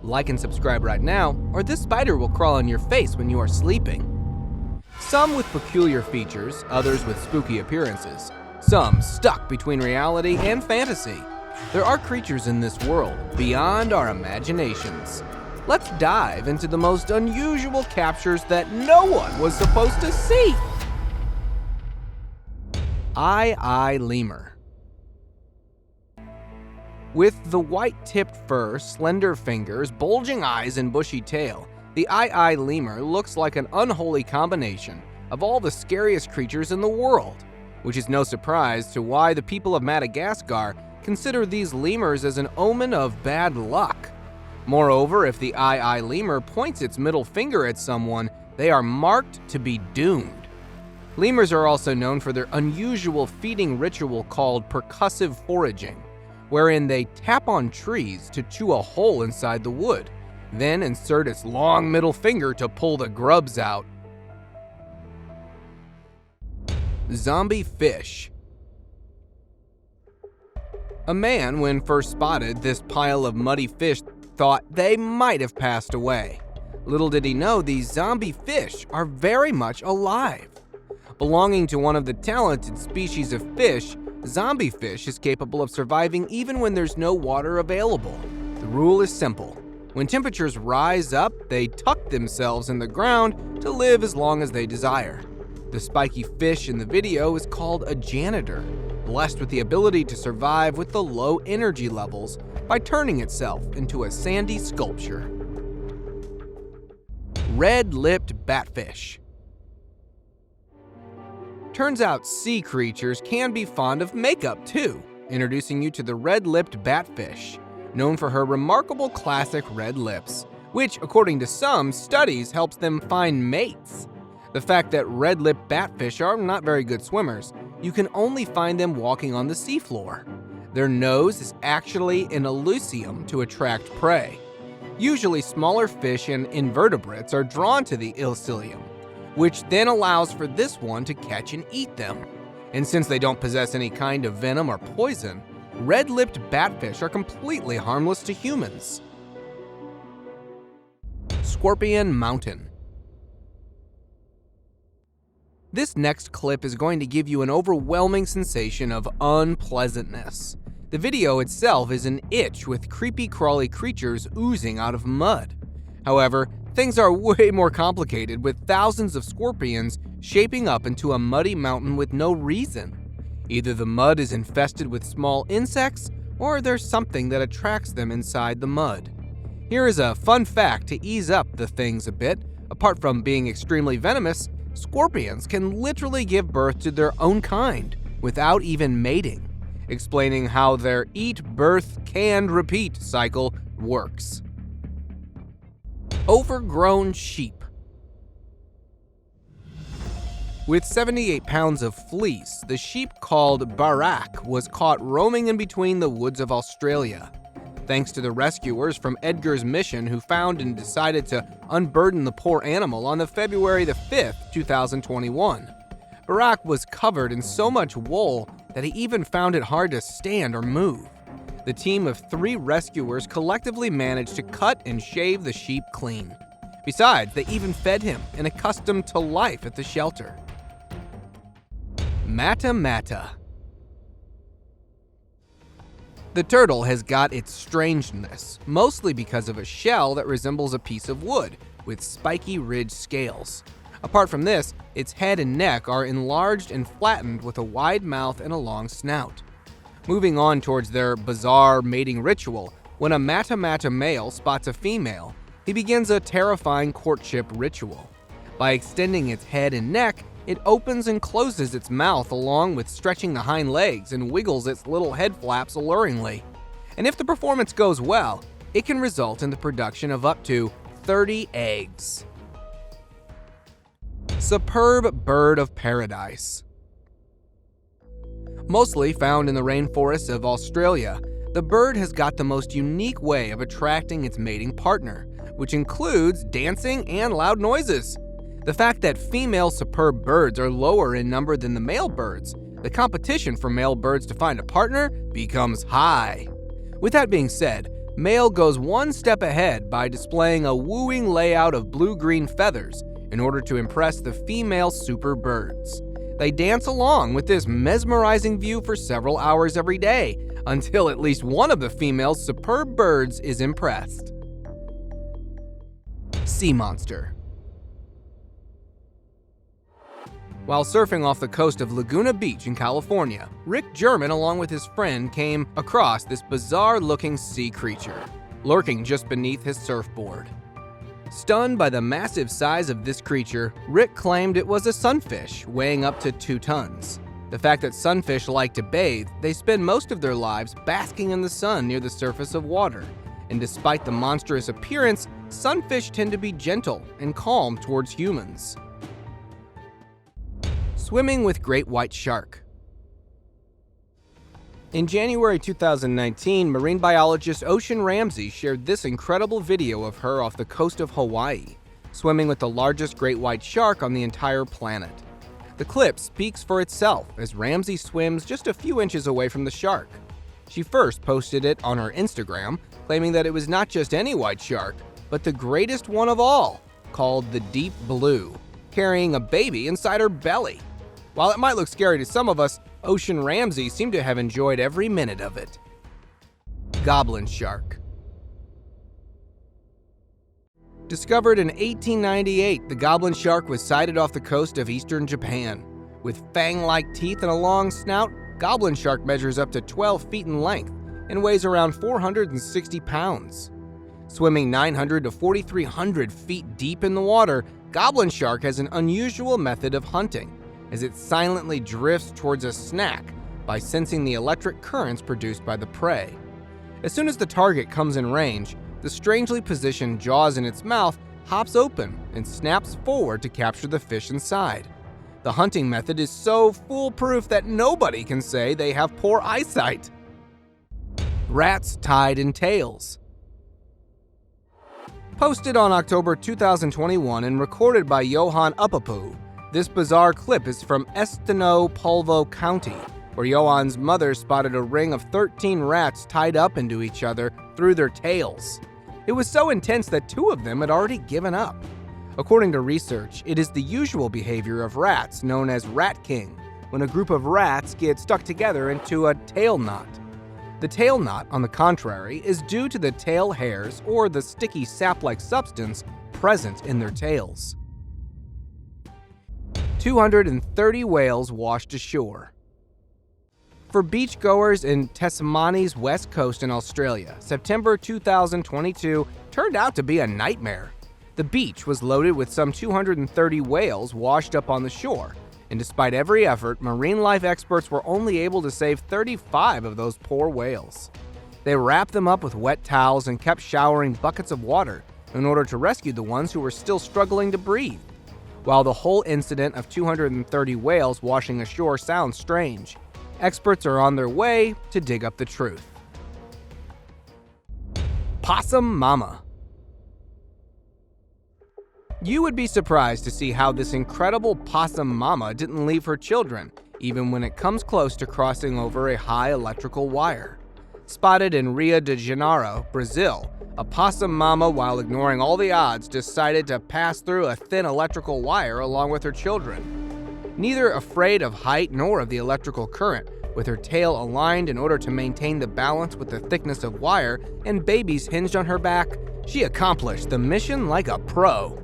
Like and subscribe right now, or this spider will crawl on your face when you are sleeping. Some with peculiar features, others with spooky appearances. Some stuck between reality and fantasy. There are creatures in this world beyond our imaginations. Let's dive into the most unusual captures that no one was supposed to see. LEMUR. With the white-tipped fur, slender fingers, bulging eyes, and bushy tail, the LEMUR looks like an unholy combination of all the scariest creatures in the world, which is no surprise to why the people of Madagascar consider these lemurs as an omen of bad luck. Moreover, if the LEMUR points its middle finger at someone, they are marked to be doomed. Lemurs are also known for their unusual feeding ritual called percussive foraging, wherein they tap on trees to chew a hole inside the wood, then insert its long middle finger to pull the grubs out. Zombie fish. A man, when first spotted this pile of muddy fish, thought they might have passed away. Little did he know these zombie fish are very much alive. Belonging to one of the talented species of fish, zombie fish is capable of surviving even when there's no water available. The rule is simple. When temperatures rise up, they tuck themselves in the ground to live as long as they desire. The spiky fish in the video is called a janitor, blessed with the ability to survive with the low energy levels by turning itself into a sandy sculpture. Red-lipped batfish. Turns out sea creatures can be fond of makeup too, introducing you to the red-lipped batfish, known for her remarkable classic red lips, which, according to some studies, helps them find mates. The fact that red-lipped batfish are not very good swimmers, you can only find them walking on the seafloor. Their nose is actually an ileum to attract prey. Usually smaller fish and invertebrates are drawn to the ileum, which then allows for this one to catch and eat them. And since they don't possess any kind of venom or poison, red-lipped batfish are completely harmless to humans. Scorpion Mountain. This next clip is going to give you an overwhelming sensation of unpleasantness. The video itself is an itch with creepy crawly creatures oozing out of mud. However, things are way more complicated, with thousands of scorpions shaping up into a muddy mountain with no reason. Either the mud is infested with small insects, or there's something that attracts them inside the mud. Here is a fun fact to ease up the things a bit. Apart from being extremely venomous, scorpions can literally give birth to their own kind without even mating, explaining how their eat, birth, canned, repeat cycle works. Overgrown sheep. With 78 pounds of fleece, the sheep called Barak was caught roaming in between the woods of Australia. Thanks to the rescuers from Edgar's Mission, who found and decided to unburden the poor animal on February 5th, 2021. Barak was covered in so much wool that he even found it hard to stand or move. The team of 3 rescuers collectively managed to cut and shave the sheep clean. Besides, they even fed him and accustomed to life at the shelter. Mata Mata. The turtle has got its strangeness, mostly because of a shell that resembles a piece of wood, with spiky ridged scales. Apart from this, its head and neck are enlarged and flattened with a wide mouth and a long snout. Moving on towards their bizarre mating ritual, when a Mata Mata male spots a female, he begins a terrifying courtship ritual. By extending its head and neck, it opens and closes its mouth along with stretching the hind legs and wiggles its little head flaps alluringly. And if the performance goes well, it can result in the production of up to 30 eggs. Superb bird of paradise. Mostly found in the rainforests of Australia, the bird has got the most unique way of attracting its mating partner, which includes dancing and loud noises. The fact that female superb birds are lower in number than the male birds, the competition for male birds to find a partner becomes high. With that being said, Male goes one step ahead by displaying a wooing layout of blue-green feathers in order to impress the female super birds. They dance along with this mesmerizing view for several hours every day, until at least one of the female's superb birds is impressed. Sea monster. While surfing off the coast of Laguna Beach in California, Rick German along with his friend came across this bizarre-looking sea creature, lurking just beneath his surfboard. Stunned by the massive size of this creature, Rick claimed it was a sunfish weighing up to 2 tons. The fact that sunfish like to bathe, they spend most of their lives basking in the sun near the surface of water, and despite the monstrous appearance, sunfish tend to be gentle and calm towards humans. Swimming with great white shark. In January 2019, marine biologist Ocean Ramsey shared this incredible video of her off the coast of Hawaii, swimming with the largest great white shark on the entire planet. The clip speaks for itself as Ramsey swims just a few inches away from the shark. She first posted it on her Instagram, claiming that it was not just any white shark, but the greatest one of all, called the Deep Blue, carrying a baby inside her belly. While it might look scary to some of us, Ocean Ramsey seemed to have enjoyed every minute of it. Goblin shark. Discovered in 1898, the goblin shark was sighted off the coast of eastern Japan. With fang-like teeth and a long snout, goblin shark measures up to 12 feet in length and weighs around 460 pounds. Swimming 900 to 4,300 feet deep in the water, goblin shark has an unusual method of hunting, as it silently drifts towards a snack by sensing the electric currents produced by the prey. As soon as the target comes in range, the strangely positioned jaws in its mouth hops open and snaps forward to capture the fish inside. The hunting method is so foolproof that nobody can say they have poor eyesight. Rats tied in tails. Posted on October 2021 and recorded by Johan Upapu, this bizarre clip is from Esteno Polvo County, where Johan's mother spotted a ring of 13 rats tied up into each other through their tails. It was so intense that 2 of them had already given up. According to research, it is the usual behavior of rats known as rat king, when a group of rats get stuck together into a tail knot. The tail knot, on the contrary, is due to the tail hairs or the sticky sap-like substance present in their tails. 230 whales washed ashore. For beachgoers in Tasmania's west coast in Australia, September 2022 turned out to be a nightmare. The beach was loaded with some 230 whales washed up on the shore, and despite every effort, marine life experts were only able to save 35 of those poor whales. They wrapped them up with wet towels and kept showering buckets of water in order to rescue the ones who were still struggling to breathe. While the whole incident of 230 whales washing ashore sounds strange, experts are on their way to dig up the truth. Possum Mama. You would be surprised to see how this incredible possum mama didn't leave her children, even when it comes close to crossing over a high electrical wire. Spotted in Rio de Janeiro, Brazil, a possum mama, while ignoring all the odds, decided to pass through a thin electrical wire along with her children. Neither afraid of height nor of the electrical current, with her tail aligned in order to maintain the balance with the thickness of wire and babies hinged on her back, she accomplished the mission like a pro.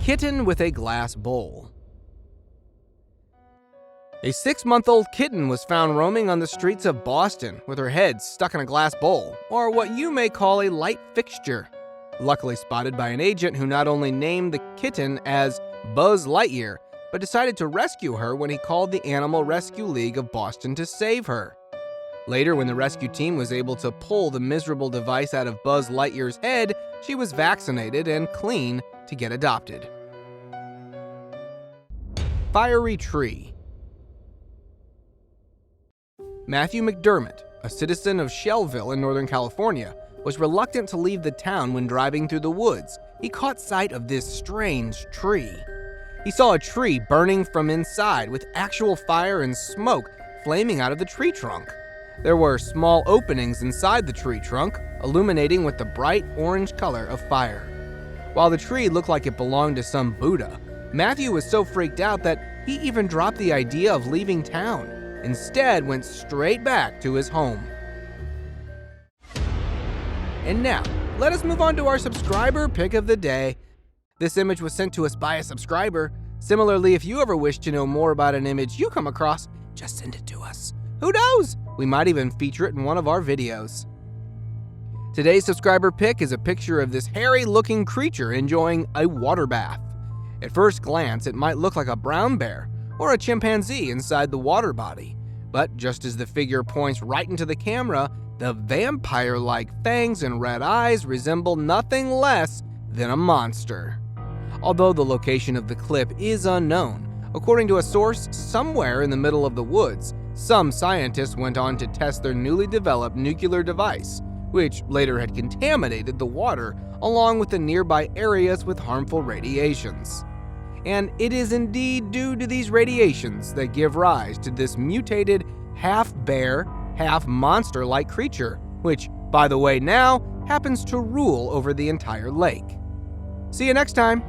Kitten with a glass bowl. A 6-month-old kitten was found roaming on the streets of Boston with her head stuck in a glass bowl, or what you may call a light fixture. Luckily spotted by an agent who not only named the kitten as Buzz Lightyear, but decided to rescue her when he called the Animal Rescue League of Boston to save her. Later, when the rescue team was able to pull the miserable device out of Buzz Lightyear's head, she was vaccinated and clean to get adopted. Fiery tree. Matthew McDermott, a citizen of Shellville in Northern California, was reluctant to leave the town when driving through the woods. He caught sight of this strange tree. He saw a tree burning from inside with actual fire and smoke flaming out of the tree trunk. There were small openings inside the tree trunk, illuminating with the bright orange color of fire. While the tree looked like it belonged to some Buddha, Matthew was so freaked out that he even dropped the idea of leaving town, instead went straight back to his home. And now, let us move on to our subscriber pick of the day. This image was sent to us by a subscriber. Similarly, if you ever wish to know more about an image you come across, just send it to us. Who knows? We might even feature it in one of our videos. Today's subscriber pick is a picture of this hairy-looking creature enjoying a water bath. At first glance, it might look like a brown bear or a chimpanzee inside the water body, but just as the figure points right into the camera, the vampire-like fangs and red eyes resemble nothing less than a monster. Although the location of the clip is unknown, according to a source somewhere in the middle of the woods, some scientists went on to test their newly developed nuclear device, which later had contaminated the water along with the nearby areas with harmful radiations. And it is indeed due to these radiations that give rise to this mutated half-bear, half-monster-like creature, which, by the way, now happens to rule over the entire lake. See you next time!